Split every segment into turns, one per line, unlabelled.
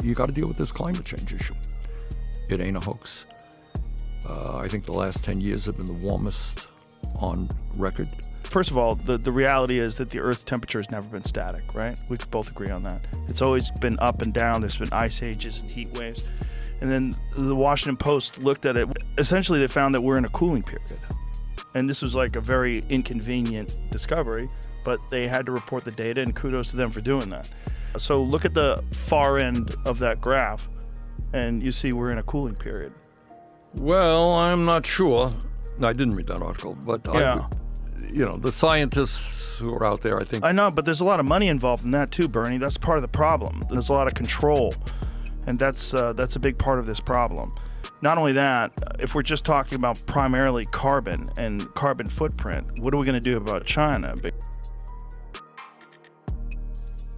you got to deal with this climate change issue. It ain't a hoax. I think the last 10 years have been the warmest on record.
First of all, the reality is that the Earth's temperature has never been static, right? We both agree on that. It's always been up and down. There's been ice ages and heat waves. And then the Washington Post looked at it. Essentially, they found that we're in a cooling period. And this was like a very inconvenient discovery, but they had to report the data, and kudos to them for doing that. So look at the far end of that graph, and you see we're in a cooling period.
Well, I'm not sure. I didn't read that article, but
Yeah.
the scientists who are out there, I think.
I know, but there's a lot of money involved in that too, Bernie. That's part of the problem. There's a lot of control, and that's a big part of this problem. Not only that, if we're just talking about primarily carbon and carbon footprint, what are we going to do about China?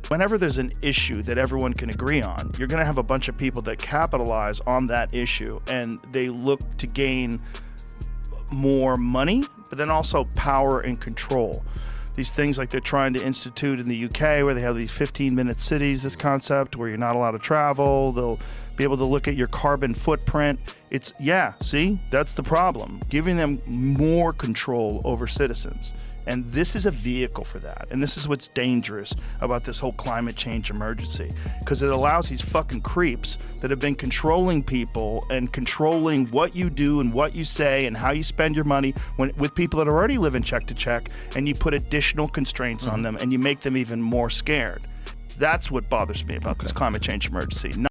Whenever there's an issue that everyone can agree on, you're going to have a bunch of people that capitalize on that issue, and they look to gain more money, but then also power and control. These things like they're trying to institute in the UK, where they have these 15-minute cities, this concept where you're not allowed to travel. They'll be able to look at your carbon footprint. See, that's the problem, giving them more control over citizens. And this is a vehicle for that. And this is what's dangerous about this whole climate change emergency, because it allows these fucking creeps that have been controlling people and controlling what you do and what you say and how you spend your money with people that are already living check to check, and you put additional constraints on them and you make them even more scared. That's what bothers me about this climate change emergency.